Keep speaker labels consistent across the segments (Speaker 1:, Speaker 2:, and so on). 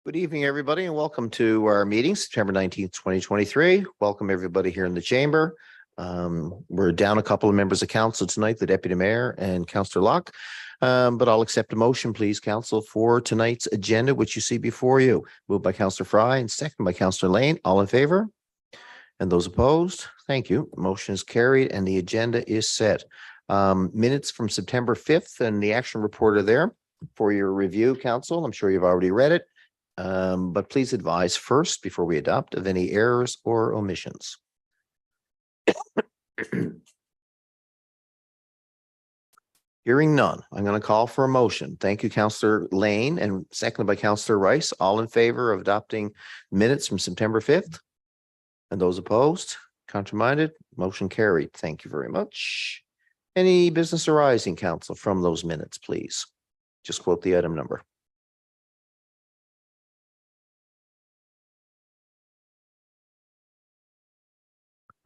Speaker 1: Good evening, everybody, and welcome to our meeting, September 19th, 2023. Welcome everybody here in the chamber. We're down a couple of members of council tonight, the Deputy Mayor and Councillor Locke. But I'll accept a motion, please, Council, for tonight's agenda, which you see before you. Moved by Councillor Fry and second by Councillor Lane. All in favor? And those opposed? Thank you. Motion is carried and the agenda is set. Minutes from September 5th and the action report are there for your review, Council. I'm sure you've already read it. But please advise first before we adopt of any errors or omissions. Hearing none, I'm going to call for a motion. Thank you, Councillor Lane, and seconded by Councillor Rice. All in favor of adopting minutes from September 5th? And those opposed? Contrary-minded? Motion carried. Thank you very much. Any business arising, Council, from those minutes, please? Just quote the item number.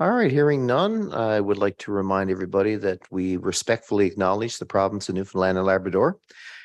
Speaker 1: All right, hearing none, I would like to remind everybody that we respectfully acknowledge the province of Newfoundland and Labrador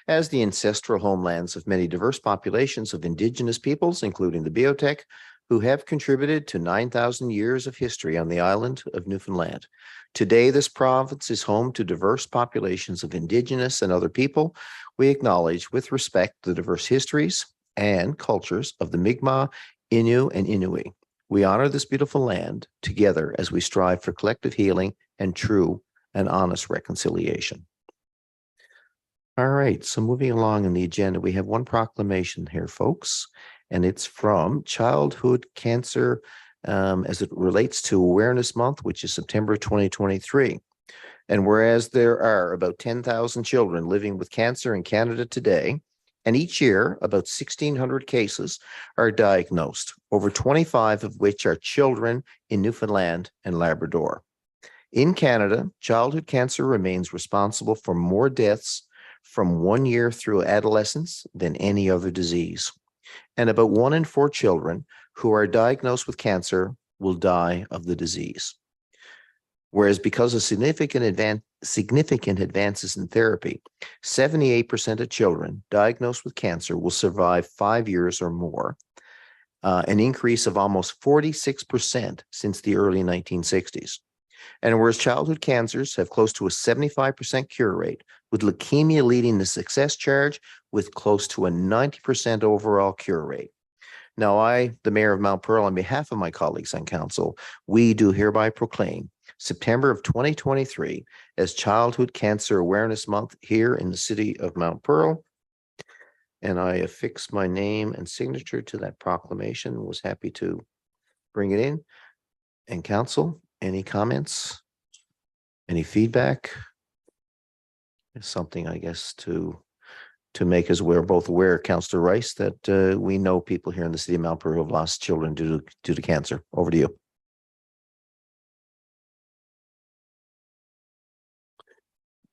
Speaker 1: as the ancestral homelands of many diverse populations of Indigenous peoples, including the Beothuk, who have contributed to 9,000 years of history on the island of Newfoundland. Today, this province is home to diverse populations of Indigenous and other people. We acknowledge with respect the diverse histories and cultures of the Mi'kmaq, Innu, and Inuit. We honor this beautiful land together as we strive for collective healing and true and honest reconciliation. All right, so moving along in the agenda, we have one proclamation here, folks, and it's from Childhood Cancer as it relates to Awareness Month, which is September 2023. And whereas there are about 10,000 children living with cancer in Canada today, and each year, about 1,600 cases are diagnosed, over 25 of which are children in Newfoundland and Labrador. In Canada, childhood cancer remains responsible for more deaths from 1 year through adolescence than any other disease. And about 1 in 4 children who are diagnosed with cancer will die of the disease. Whereas because of significant advances in therapy, 78% of children diagnosed with cancer will survive 5 years or more, an increase of almost 46% since the early 1960s. And whereas childhood cancers have close to a 75% cure rate, with leukemia leading the success charge with close to a 90% overall cure rate. Now, I, the Mayor of Mount Pearl, on behalf of my colleagues on council, we do hereby proclaim September of 2023 as Childhood Cancer Awareness Month here in the city of Mount Pearl. And I affix my name and signature to that proclamation. Was happy to bring it in. And council, any comments? Any feedback? It's something, I guess, to make us both aware, Councillor Rice, that we know people here in the city of Mount Pearl have lost children due to cancer. Over to you.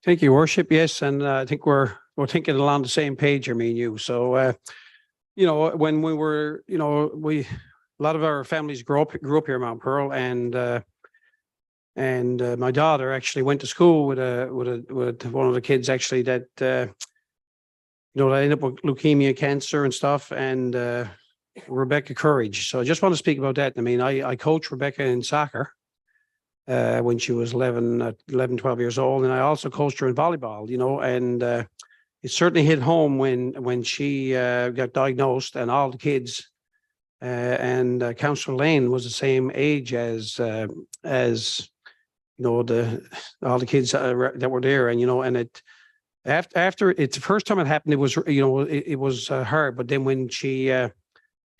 Speaker 2: Thank you, Worship. Yes, and I think we're thinking along the same page, me and you. So, you know, when we were, you know, a lot of our families grew up here in Mount Pearl, and my daughter actually went to school with one of the kids actually that you know, that ended up with leukemia, cancer, and stuff, and Rebecca Courage. So I just want to speak about that. I mean, I coached Rebecca in soccer when she was 11, 12 years old. And I also coached her in volleyball, you know, and it certainly hit home when she got diagnosed, and all the kids and Councillor Lane was the same age as you know, all the kids that were there. And, you know, and after it's the first time it happened, it was, you know, it was hard. But then when she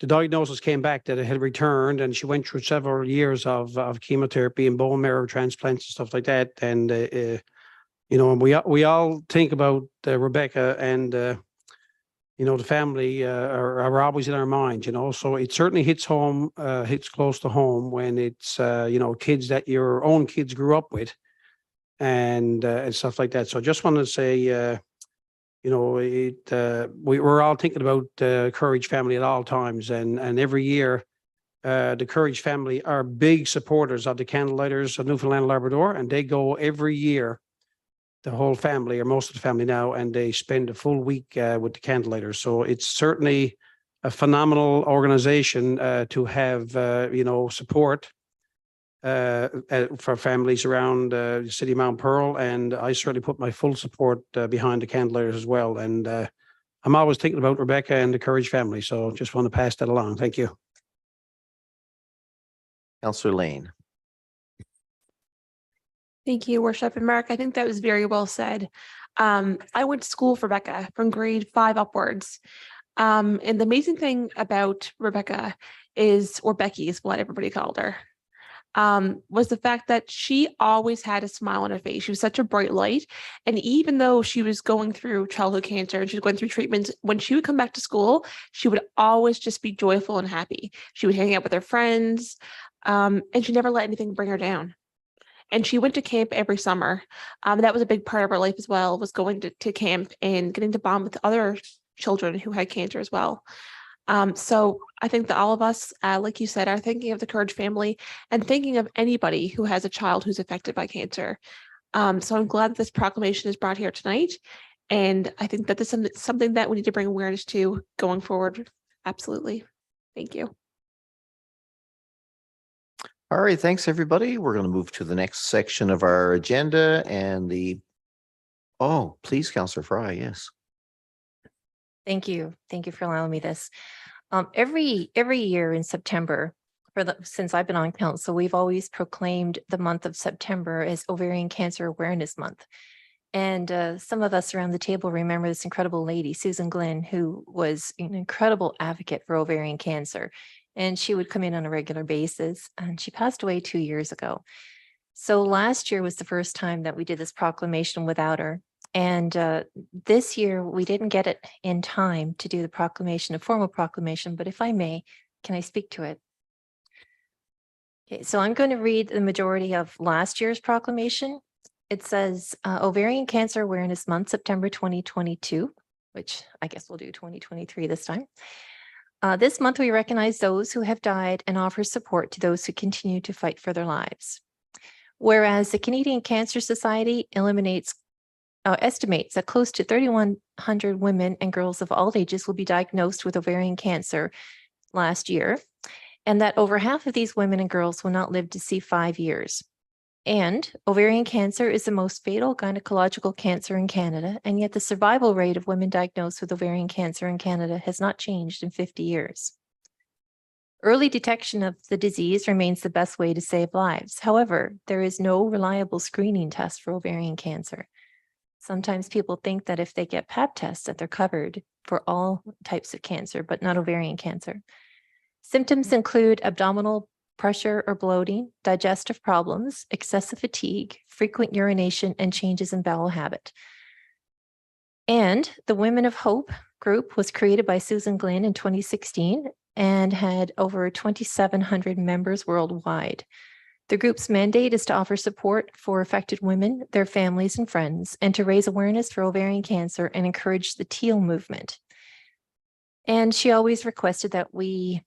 Speaker 2: the diagnosis came back that it had returned, and she went through several years of chemotherapy and bone marrow transplants and stuff like that. And, you know, and we all think about Rebecca, and, you know, the family are always in our minds, you know. So it certainly hits home, hits close to home when it's, you know, kids that your own kids grew up with and stuff like that. So I just wanted to say, you know, we're all thinking about the Courage family at all times, and every year, the Courage family are big supporters of the Candlelighters of Newfoundland and Labrador, and they go every year, the whole family or most of the family now, and they spend a full week with the Candlelighters. So it's certainly a phenomenal organization to have, support for families around the city of Mount Pearl. And I certainly put my full support behind the Candlelighters as well. And I'm always thinking about Rebecca and the Courage family. So just want to pass that along. Thank you.
Speaker 1: Councillor Lane.
Speaker 3: Thank you, Worship. And Mark, I think that was very well said. I went to school for Rebecca from grade 5 upwards. And the amazing thing about Rebecca is, or Becky is what everybody called her, was the fact that she always had a smile on her face. She was such a bright light. And even though she was going through childhood cancer and she was going through treatments, when she would come back to school, she would always just be joyful and happy. She would hang out with her friends, and she never let anything bring her down. And she went to camp every summer. That was a big part of her life as well, was going to camp and getting to bond with other children who had cancer as well. So I think that all of us, like you said, are thinking of the Courage family and thinking of anybody who has a child who's affected by cancer. So I'm glad that this proclamation is brought here tonight. And I think that this is something that we need to bring awareness to going forward. Absolutely. Thank you.
Speaker 1: All right, thanks, everybody. We're going to move to the next section of our agenda and please, Councillor Fry, yes.
Speaker 4: Thank you. Thank you for allowing me this. Every year in September, since I've been on council, we've always proclaimed the month of September as Ovarian Cancer Awareness Month. And some of us around the table remember this incredible lady, Susan Glenn, who was an incredible advocate for ovarian cancer. And she would come in on a regular basis, and she passed away 2 years ago. So last year was the first time that we did this proclamation without her. And this year we didn't get it in time to do the proclamation, a formal proclamation, but if I may, can I speak to it? Okay, so I'm going to read the majority of last year's proclamation. It says Ovarian Cancer Awareness Month, September 2022, which I guess we'll do 2023 this time. This month, we recognize those who have died and offer support to those who continue to fight for their lives. Whereas the Canadian Cancer Society estimates that close to 3,100 women and girls of all ages will be diagnosed with ovarian cancer last year, and that over half of these women and girls will not live to see 5 years. And ovarian cancer is the most fatal gynecological cancer in Canada, and yet the survival rate of women diagnosed with ovarian cancer in Canada has not changed in 50 years. Early detection of the disease remains the best way to save lives. However, there is no reliable screening test for ovarian cancer. Sometimes people think that if they get Pap tests that they're covered for all types of cancer, but not ovarian cancer. Symptoms include abdominal pressure or bloating, digestive problems, excessive fatigue, frequent urination, and changes in bowel habit. And the Women of Hope group was created by Susan Glenn in 2016 and had over 2,700 members worldwide. The group's mandate is to offer support for affected women, their families, and friends, and to raise awareness for ovarian cancer and encourage the Teal movement. And she always requested that we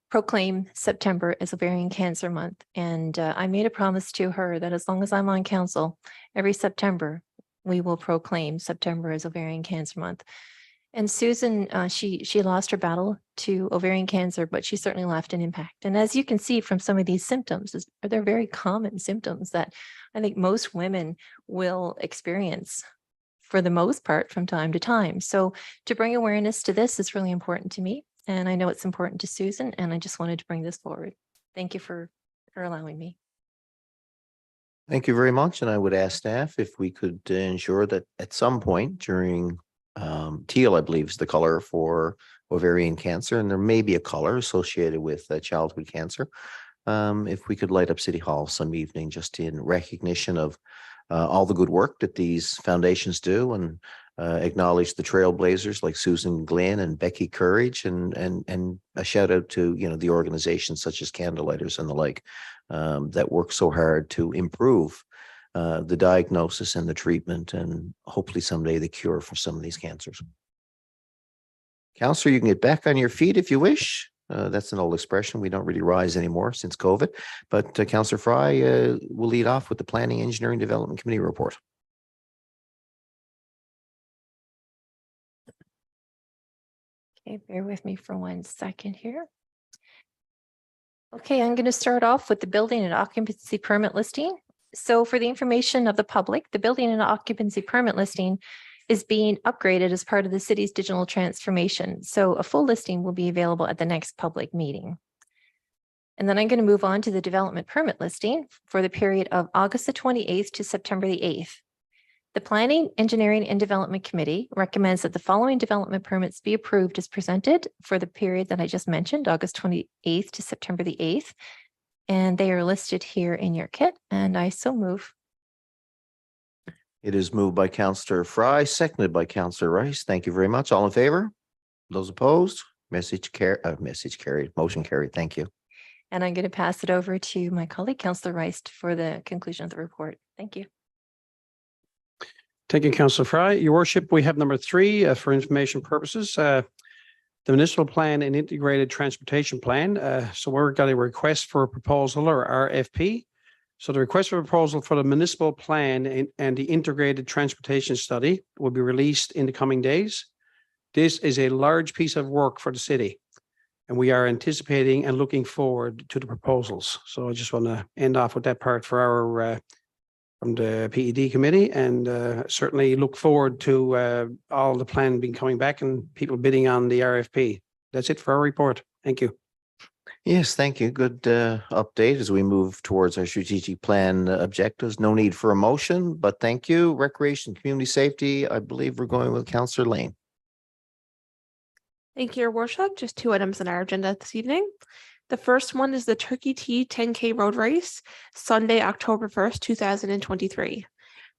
Speaker 4: proclaim September as Ovarian Cancer Month. And I made a promise to her that as long as I'm on council, every September, we will proclaim September as Ovarian Cancer Month. And Susan, she lost her battle to ovarian cancer, but she certainly left an impact. And as you can see from some of these symptoms, they're very common symptoms that I think most women will experience for the most part from time to time. So to bring awareness to this is really important to me. And I know it's important to Susan, and I just wanted to bring this forward. Thank you for allowing me.
Speaker 1: Thank you very much. And I would ask staff if we could ensure that at some point during teal, I believe, is the color for ovarian cancer, and there may be a color associated with childhood cancer. If we could light up City Hall some evening just in recognition of all the good work that these foundations do, and acknowledge the trailblazers like Susan Glenn and Becky Courage, and a shout out to the organizations such as Candlelighters and the like that work so hard to improve the diagnosis and the treatment, and hopefully someday the cure for some of these cancers. Councillor, you can get back on your feet if you wish. That's an old expression. We don't really rise anymore since COVID. But Councillor Fry will lead off with the Planning, Engineering, Development Committee report.
Speaker 4: Okay, bear with me for 1 second here. Okay, I'm going to start off with the building and occupancy permit listing. So for the information of the public, the building and occupancy permit listing is being upgraded as part of the city's digital transformation. So a full listing will be available at the next public meeting. And then I'm going to move on to the development permit listing for the period of August the 28th to September the 8th. The Planning, Engineering, and Development Committee recommends that the following development permits be approved as presented for the period that I just mentioned, August 28th to September the 8th. And they are listed here in your kit, and I so move.
Speaker 1: It is moved by Councillor Fry, seconded by Councillor Rice. Thank you very much. All in favor? Those opposed? Message carried. Motion carried. Thank you.
Speaker 4: And I'm going to pass it over to my colleague, Councillor Rice, for the conclusion of the report. Thank you.
Speaker 2: Thank you, Councillor Fry. Your worship, we have number 3 for information purposes. The municipal plan and integrated transportation plan. So we've got a request for a proposal, or RFP. So the request for proposal for the municipal plan and the integrated transportation study will be released in the coming days. This is a large piece of work for the city, and we are anticipating and looking forward to the proposals. So I just want to end off with that part for our from the PED committee, and certainly look forward to all the plan being coming back and people bidding on the RFP. That's it for our report. Thank you.
Speaker 1: Yes, thank you. Good update as we move towards our strategic plan objectives. No need for a motion, but thank you. Recreation, community safety, I believe we're going with Councillor Lane.
Speaker 3: Thank you, Your Worship. Just 2 items on our agenda this evening. The first one is the Turkey Tea 10K Road Race, Sunday, October 1st, 2023.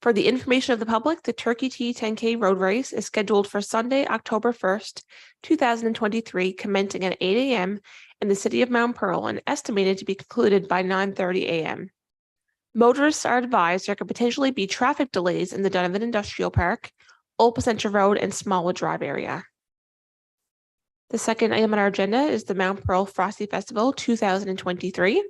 Speaker 3: For the information of the public, the Turkey Tea 10K Road Race is scheduled for Sunday, October 1st, 2023, commencing at 8 a.m. in the city of Mount Pearl and estimated to be concluded by 9:30 a.m. Motorists are advised there could potentially be traffic delays in the Donovan Industrial Park, Old Placentia Road, and Smallwood Drive area. The second item on our agenda is the Mount Pearl Frosty Festival 2023.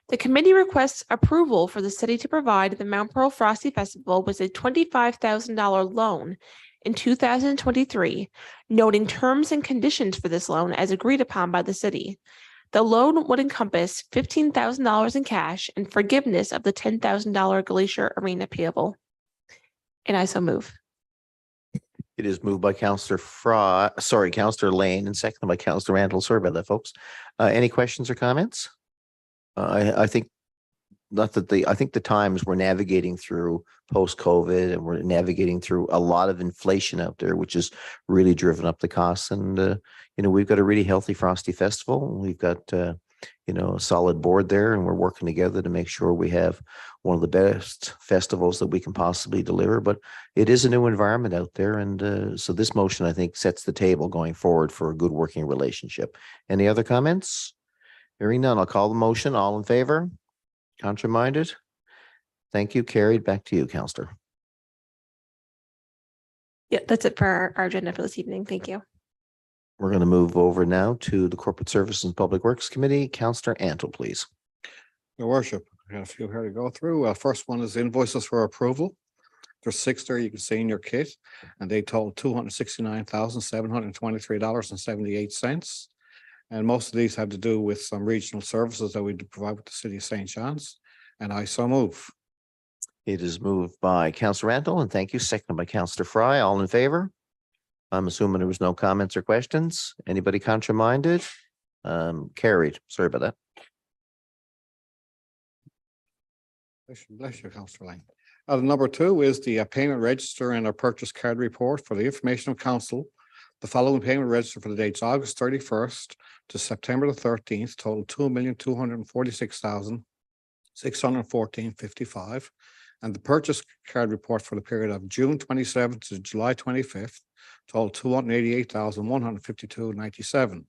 Speaker 3: The committee requests approval for the city to provide the Mount Pearl Frosty Festival with a $25,000 loan in 2023, noting terms and conditions for this loan as agreed upon by the city. The loan would encompass $15,000 in cash and forgiveness of the $10,000 Glacier Arena payable. And I so move.
Speaker 1: It is moved by Councillor Lane, and seconded by Councillor Randall. Sorry about that, folks. Any questions or comments? I think the times we're navigating through post-COVID, and we're navigating through a lot of inflation out there, which has really driven up the costs. And we've got a really healthy Frosty Festival. We've got a solid board there, and we're working together to make sure we have one of the best festivals that we can possibly deliver. But it is a new environment out there, and so this motion, I think, sets the table going forward for a good working relationship. Any other comments? Hearing none, I'll call the motion. All in favor? Contrary-minded? Thank you. Carried. Back to you, Councillor.
Speaker 3: Yeah, that's it for our agenda for this evening. Thank you.
Speaker 1: We're going to move over now to the Corporate Services and Public Works Committee. Councillor Antle, please.
Speaker 5: Your worship, I got a few here to go through. First one is invoices for approval. There's 6 there you can see in your kit, and they total $269,723.78. And most of these have to do with some regional services that we provide with the city of St. John's. And I so move.
Speaker 1: It is moved by Councillor Antle, and thank you. Seconded by Councillor Fry. All in favor? I'm assuming there was no comments or questions. Anybody contrary-minded? Carried. Sorry about that.
Speaker 5: Bless you, Councillor Lane. Number 2 is the payment register and a purchase card report for the information of council. The following payment register for the dates August 31st to September the 13th total $2,246,614.55. And the purchase card report for the period of June 27th to July 25th total $288,152.97.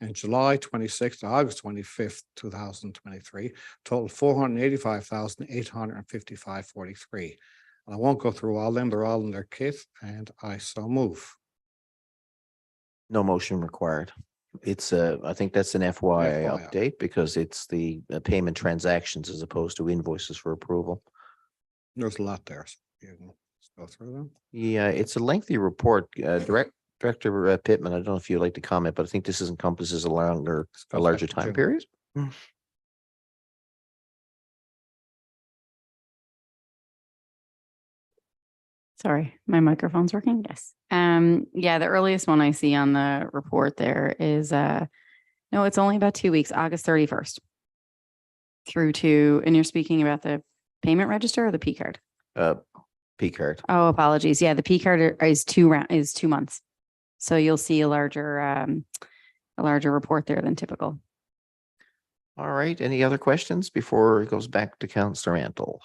Speaker 5: And July 26th to August 25th, 2023 total $485,855.43. And I won't go through all of them. They're all in their kit, and I so move.
Speaker 1: No motion required. It's I think that's an FYI update because it's the payment transactions as opposed to invoices for approval.
Speaker 5: There's a lot there. So you can go through them.
Speaker 1: Yeah, it's a lengthy report. Director Pittman, I don't know if you'd like to comment, but I think this encompasses a larger time period.
Speaker 6: Sorry, my microphone's working. Yes. Yeah, the earliest one I see on the report there is, no, it's only about 2 weeks, August 31st. Through to, and you're speaking about the payment register or the P card?
Speaker 1: P card.
Speaker 6: Oh, apologies. Yeah, the P card is 2 months. So you'll see a larger report there than typical.
Speaker 1: All right. Any other questions before it goes back to Councillor Antle?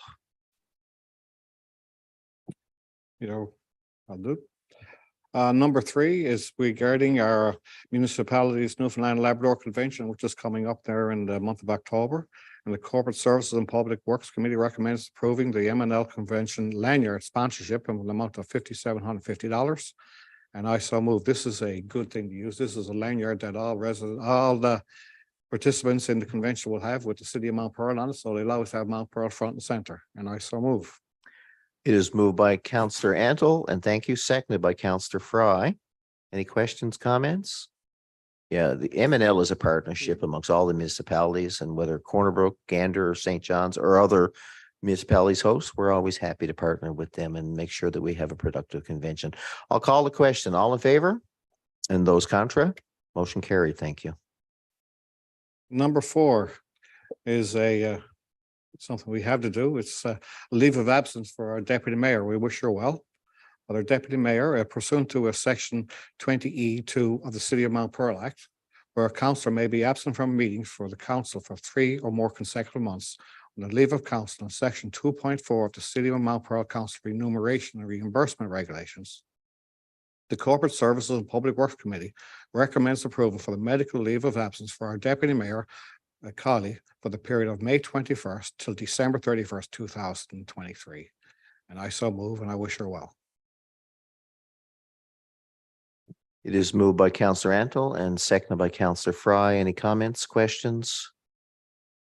Speaker 5: I'll do. Number 3 is regarding our municipalities Newfoundland and Labrador Convention, which is coming up there in the month of October. And the Corporate Services and Public Works Committee recommends approving the M&L Convention lanyard sponsorship in the amount of $5,750. And I so move. This is a good thing to use. This is a lanyard that all the participants in the convention will have with the city of Mount Pearl on it. So they always have Mount Pearl front and center. And I so move.
Speaker 1: It is moved by Councillor Antle, and thank you, seconded by Councillor Fry. Any questions, comments? Yeah, the M&L is a partnership amongst all the municipalities, and whether Corner Brook, Gander, or St. John's or other municipalities host, we're always happy to partner with them and make sure that we have a productive convention. I'll call the question. All in favor? And those contra? Motion carried. Thank you.
Speaker 5: Number 4 is something we have to do. It's a leave of absence for our deputy mayor. We wish her well. But our deputy mayor, pursuant to a section 20E2 of the City of Mount Pearl Act, where a councillor may be absent from meetings for the council for 3 or more consecutive months on the leave of council in section 2.4 of the City of Mount Pearl Council Remuneration and Reimbursement Regulations. The Corporate Services and Public Works Committee recommends approval for the medical leave of absence for our deputy mayor, Colley, for the period of May 21st till December 31st, 2023. And I so move, and I wish her well.
Speaker 1: It is moved by Councillor Antle and seconded by Councillor Fry. Any comments, questions?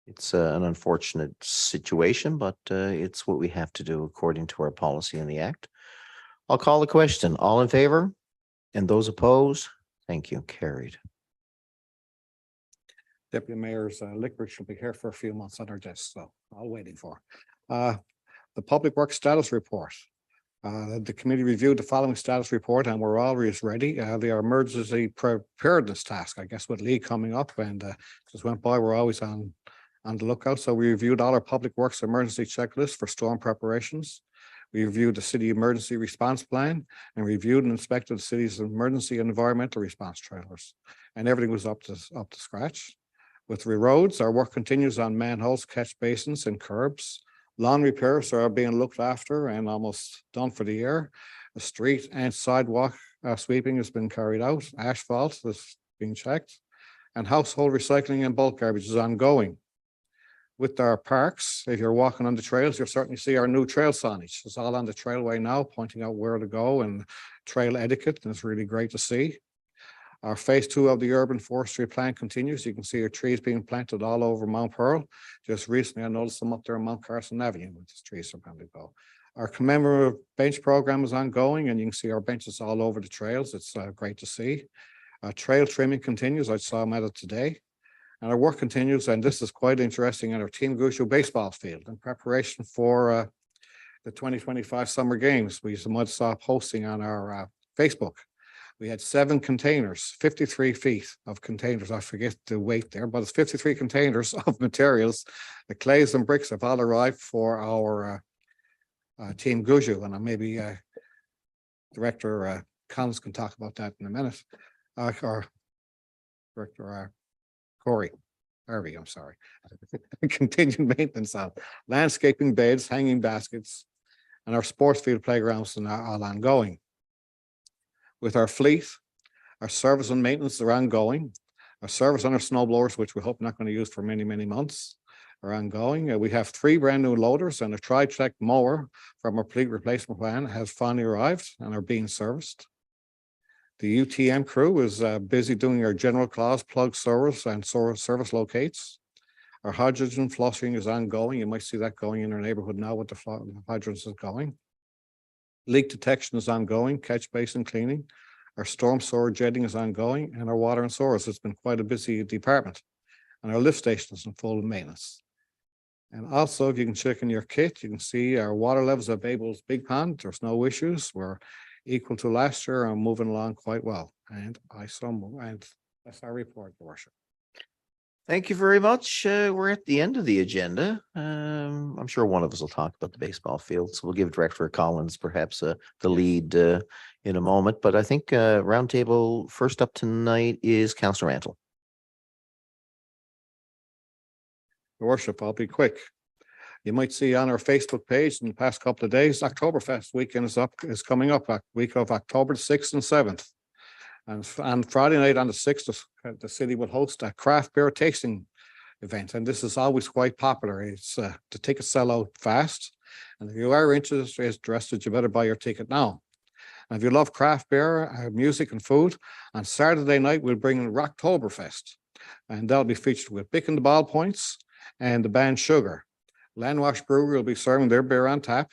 Speaker 1: It's an unfortunate situation, but it's what we have to do according to our policy in the Act. I'll call the question. All in favor? And those opposed? Thank you. Carried.
Speaker 5: Deputy Mayor's licorice will be here for a few months on our desk, so I'll waiting for. The Public Works Status Report. The committee reviewed the following status report and we're always ready. The emergency preparedness task, I guess, with Lee coming up and just went by, we're always on the lookout. So we reviewed all our Public Works emergency checklist for storm preparations. We reviewed the city emergency response plan and reviewed and inspected the city's emergency and environmental response trailers. And everything was up to scratch. With the roads, our work continues on manholes, catch basins, and curbs. Lawn repairs are being looked after and almost done for the year. The street and sidewalk sweeping has been carried out. Asphalt is being checked. And household recycling and bulk garbage is ongoing. With our parks, if you're walking on the trails, you'll certainly see our new trail signage. It's all on the trailway now, pointing out where to go and trail etiquette, and it's really great to see. Our phase 2 of the urban forestry plan continues. You can see our trees being planted all over Mount Pearl. Just recently, I noticed them up there on Mount Carson Avenue, where these trees are going to go. Our commemorative bench program is ongoing, and you can see our benches all over the trails. It's great to see. Trail trimming continues. I saw them at it today. And our work continues, and this is quite interesting, in our Team Gushu baseball field in preparation for the 2025 Summer Games. We might stop posting on our Facebook. We had 7 containers, 53 feet of containers. I forget the weight there, but it's 53 containers of materials. The clays and bricks have all arrived for our Team Gushu, and maybe Director Collins can talk about that in a minute. Or Director Corey Harvey, I'm sorry. Continued maintenance on landscaping beds, hanging baskets, and our sports field playgrounds are all ongoing. With our fleet, our service and maintenance are ongoing. Our service on our snow blowers, which we hope not going to use for many, many months, are ongoing. We have 3 brand new loaders and a tri-track mower from our fleet replacement plan has finally arrived and are being serviced. The UTM crew is busy doing our general clause plug service and service locates. Our hydrogen flushing is ongoing. You might see that going in our neighborhood now with the hydrants is going. Leak detection is ongoing, catch basin cleaning. Our storm sewer jetting is ongoing and our water and sewers has been quite a busy department. And our lift station is in full maintenance. And also, if you can check in your kit, you can see our water levels at Babel's Big Pond. There's no issues. We're equal to last year and moving along quite well. And that's our report, Your Worship.
Speaker 1: Thank you very much. We're at the end of the agenda. I'm sure one of us will talk about the baseball field, so we'll give Director Collins perhaps the lead in a moment. But I think roundtable first up tonight is Councillor Rantle.
Speaker 5: Your Worship, I'll be quick. You might see on our Facebook page in the past couple of days, Oktoberfest weekend is coming up, week of October 6th and 7th. And on Friday night on the 6th, the city will host a craft beer tasting event. And this is always quite popular. It's the tickets sell out fast. And if you are interested, you better buy your ticket now. And if you love craft beer, music and food, on Saturday night, we'll bring in Rocktoberfest. And that'll be featured with Bick and the Ballpoints and the band Sugar. Landwash Brewery will be serving their beer on tap.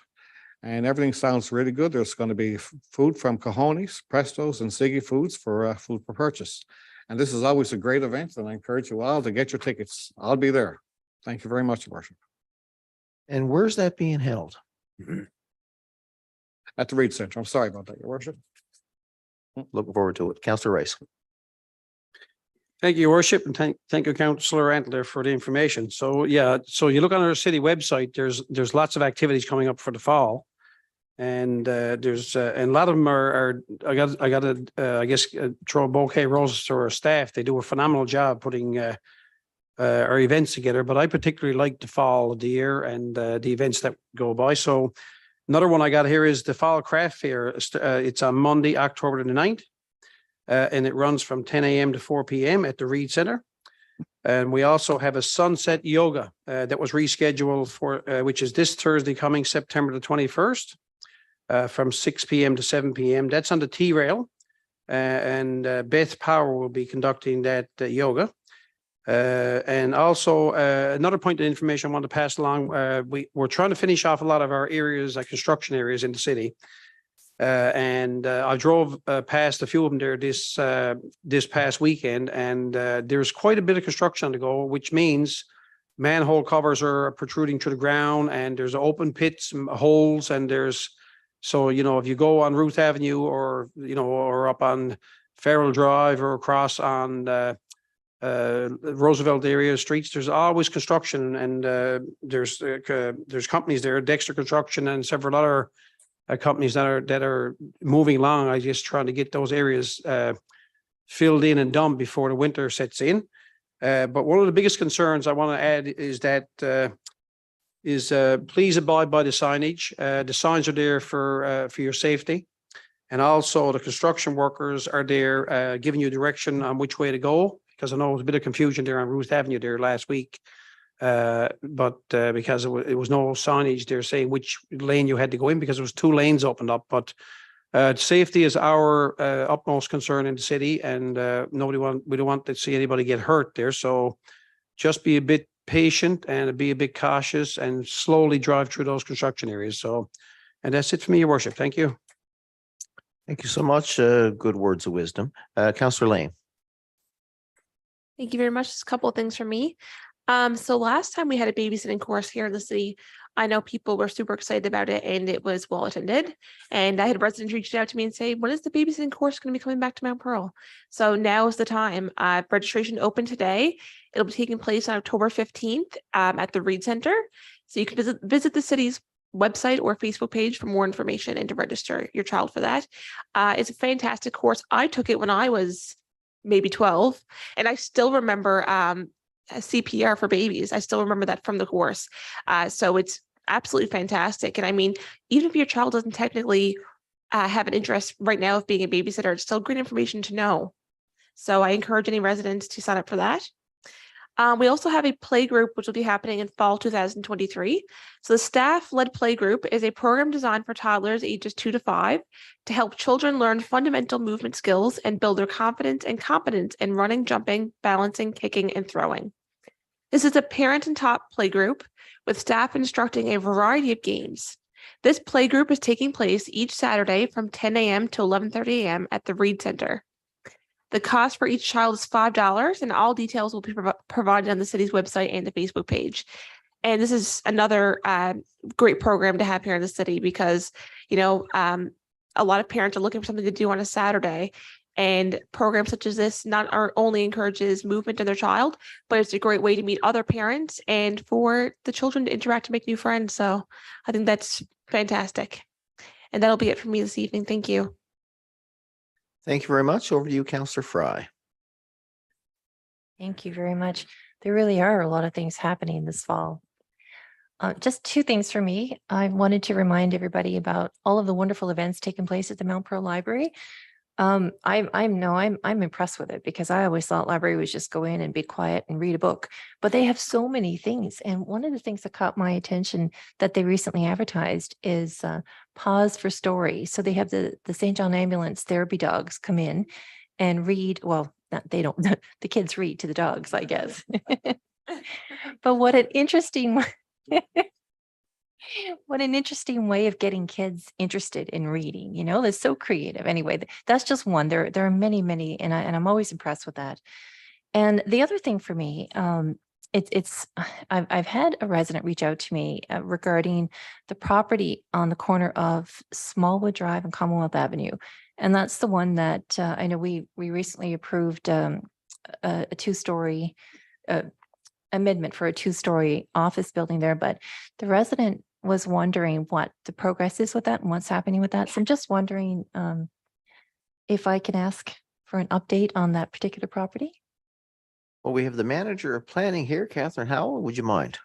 Speaker 5: And everything sounds really good. There's going to be food from Cajones, Prestos, and Siggy Foods for food for purchase. And this is always a great event, and I encourage you all to get your tickets. I'll be there. Thank you very much, Your Worship.
Speaker 1: And where's that being held?
Speaker 5: At the Reed Center. I'm sorry about that, Your Worship.
Speaker 1: Looking forward to it. Councillor Rice.
Speaker 2: Thank you, Your Worship, and thank you, Councillor Antler, for the information. So yeah, so you look on our city website, there's lots of activities coming up for the fall. And there's and a lot of them are I got to I guess throw a bouquet of roses to our staff. They do a phenomenal job putting our events together. But I particularly like the fall of the year and the events that go by. So another one I got here is the Fall Craft Fair. It's on Monday, October the 9th, and it runs from 10 a.m. to 4 p.m. at the Reed Center. And we also have a sunset yoga that was rescheduled for which is this Thursday coming September the 21st. From 6 p.m. to 7 p.m. That's on the T-Rail. And Beth Power will be conducting that yoga. And also another point of information I want to pass along. We're trying to finish off a lot of our areas, like construction areas in the city. And I drove past a few of them there this past weekend. And there's quite a bit of construction on the go, which means manhole covers are protruding to the ground and there's open pits, holes, and so, if you go on Ruth Avenue or, or up on Farrell Drive or across on Roosevelt area streets, there's always construction and there's companies there, Dexter Construction and several other companies that are moving along. I just trying to get those areas filled in and done before the winter sets in. But one of the biggest concerns I want to add is that please abide by the signage. The signs are there for your safety. And also the construction workers are there giving you direction on which way to go, because I know there was a bit of confusion there on Ruth Avenue there last week. But because it was no signage there saying which lane you had to go in, because there was 2 lanes opened up. But safety is our utmost concern in the city, and we don't want to see anybody get hurt there. So just be a bit patient and be a bit cautious and slowly drive through those construction areas. So, and that's it for me, Your Worship. Thank you.
Speaker 1: Thank you so much. Good words of wisdom. Councillor Lane.
Speaker 3: Thank you very much. Just a couple of things from me. So last time we had a babysitting course here in the city, I know people were super excited about it and it was well attended. And I had residents reach out to me and say, when is the babysitting course going to be coming back to Mount Pearl? So now is the time. Registration opened today. It'll be taking place on October 15th at the Reed Center. So you can visit the city's website or Facebook page for more information and to register your child for that. It's a fantastic course. I took it when I was maybe 12, and I still remember CPR for babies. I still remember that from the course. So it's absolutely fantastic. And I mean, even if your child doesn't technically have an interest right now of being a babysitter, it's still great information to know. So I encourage any residents to sign up for that. We also have a play group, which will be happening in fall 2023. So the staff-led play group is a program designed for toddlers ages 2 to 5 to help children learn fundamental movement skills and build their confidence and competence in running, jumping, balancing, kicking, and throwing. This is a parent and top play group with staff instructing a variety of games. This play group is taking place each Saturday from 10 a.m. to 11:30 a.m. at the Reed Center. The cost for each child is $5, and all details will be provided on the city's website and the Facebook page. And this is another great program to have here in the city because, a lot of parents are looking for something to do on a Saturday. And programs such as this not only encourages movement in their child, but it's a great way to meet other parents and for the children to interact and make new friends. So I think that's fantastic. And that'll be it for me this evening. Thank you.
Speaker 1: Thank you very much. Over to you, Councillor Fry.
Speaker 4: Thank you very much. There really are a lot of things happening this fall. Just two things for me. I wanted to remind everybody about all of the wonderful events taking place at the Mount Pearl Library. I'm impressed with it because I always thought library was just go in and be quiet and read a book, but they have so many things. And one of the things that caught my attention that they recently advertised is Pause for Story. So they have the St. John Ambulance therapy dogs come in and read. Well, they don't. The kids read to the dogs, I guess. But what an interesting way of getting kids interested in reading, that's so creative. Anyway, that's just one. There are many, many, and I'm always impressed with that. And the other thing for me, I've had a resident reach out to me regarding the property on the corner of Smallwood Drive and Commonwealth Avenue. And that's the one that I know we recently approved a two-story amendment for a two-story office building there, but the resident was wondering what the progress is with that and what's happening with that. So I'm just wondering if I can ask for an update on that particular property.
Speaker 1: Well, we have the manager of planning here, Catherine Howell. Would you mind?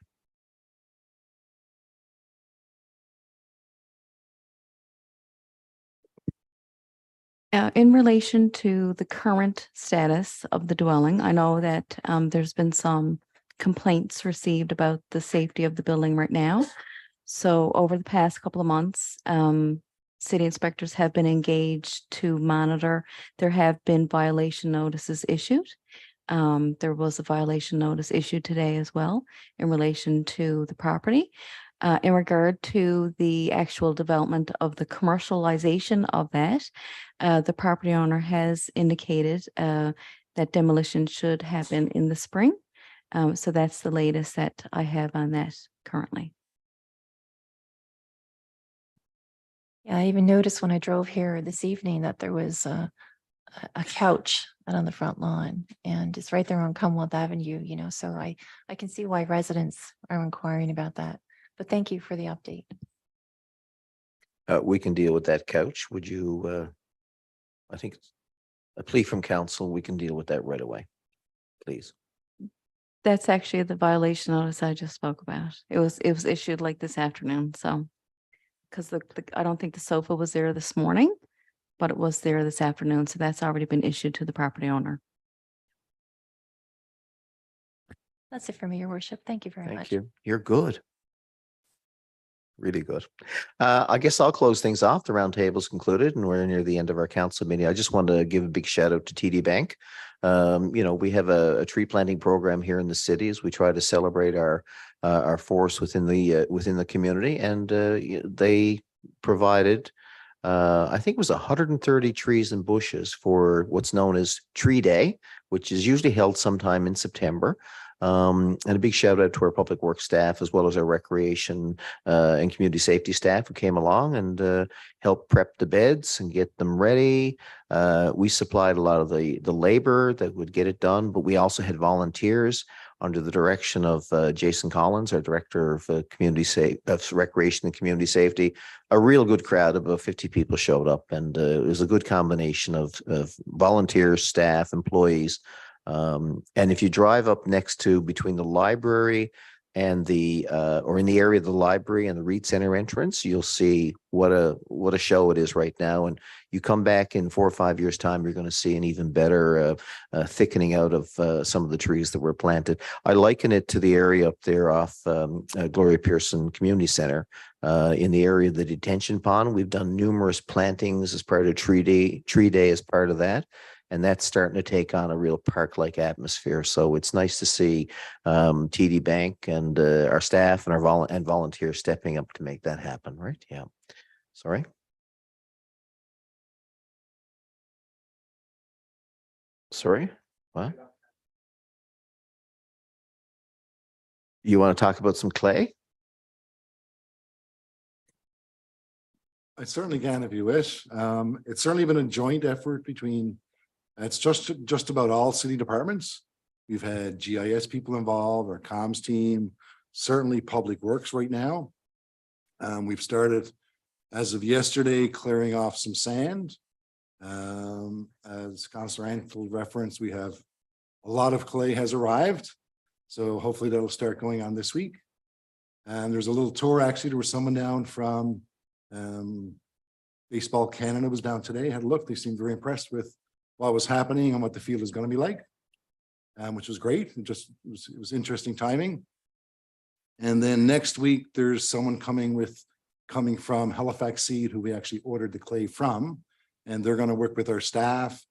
Speaker 6: In relation to the current status of the dwelling, I know that there's been some complaints received about the safety of the building right now. So over the past couple of months, city inspectors have been engaged to monitor. There have been violation notices issued. There was a violation notice issued today as well in relation to the property. In regard to the actual development of the commercialization of that, the property owner has indicated that demolition should happen in the spring. So that's the latest that I have on that currently.
Speaker 4: Yeah, I even noticed when I drove here this evening that there was a couch out on the front lawn, and it's right there on Commonwealth Avenue, so I can see why residents are inquiring about that. But thank you for the update.
Speaker 1: We can deal with that couch. Would you, I think a plea from council, we can deal with that right away, please.
Speaker 6: That's actually the violation notice I just spoke about. It was issued like this afternoon. So, because I don't think the sofa was there this morning, but it was there this afternoon. So that's already been issued to the property owner.
Speaker 4: That's it for me, Your Worship. Thank you very much.
Speaker 1: Thank you. You're good. Really good. I guess I'll close things off. The roundtable is concluded and we're near the end of our council meeting. I just want to give a big shout out to TD Bank. We have a tree planting program here in the city as we try to celebrate our force within the community, and they provided I think it was 130 trees and bushes for what's known as Tree Day, which is usually held sometime in September. And a big shout out to our public works staff, as well as our recreation and community safety staff who came along and helped prep the beds and get them ready. We supplied a lot of the labor that would get it done, but we also had volunteers under the direction of Jason Collins, our director of recreation and community safety. A real good crowd, about 50 people showed up, and it was a good combination of volunteers, staff, employees. And if you drive up next to between the library and or in the area of the library and the Reed Center entrance, you'll see what a show it is right now. And you come back in 4 or 5 years' time, you're going to see an even better thickening out of some of the trees that were planted. I liken it to the area up there off Gloria Pearson Community Center in the area of the detention pond. We've done numerous plantings as part of Tree Day as part of that. And that's starting to take on a real park-like atmosphere. So it's nice to see TD Bank and our staff and our volunteers stepping up to make that happen, right? Yeah. Sorry. Sorry, what? You want to talk about some clay?
Speaker 7: I certainly can if you wish. It's certainly been a joint effort between, it's just about all city departments. We've had GIS people involved, our comms team, certainly Public Works right now. We've started, as of yesterday, clearing off some sand. As Councillor Anfield referenced, we have a lot of clay has arrived. So hopefully that'll start going on this week. And there's a little tour, actually, there was someone down from Baseball Canada was down today, had a look. They seemed very impressed with what was happening and what the field is going to be like, which was great. It was interesting timing. And then next week, there's someone coming from Halifax Seed, who we actually ordered the clay from, and they're going to work with our staff,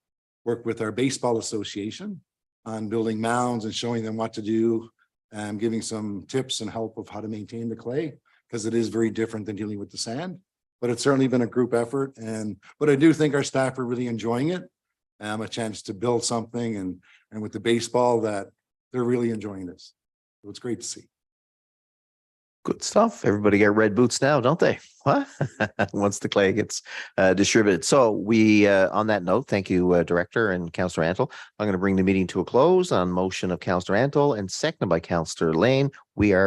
Speaker 7: work with our baseball association on building mounds and showing them what to do, and giving some tips and help of how to maintain the clay, because it is very different than dealing with the sand. But it's certainly been a group effort, but I do think our staff are really enjoying it. A chance to build something, and with the baseball, that they're really enjoying this. So it's great to see.
Speaker 1: Good stuff. Everybody get red boots now, don't they? What? Once the clay gets distributed. So we, on that note, thank you, Director and Councillor Antle. I'm going to bring the meeting to a close on motion of Councillor Antle and seconded by Councillor Lane. We are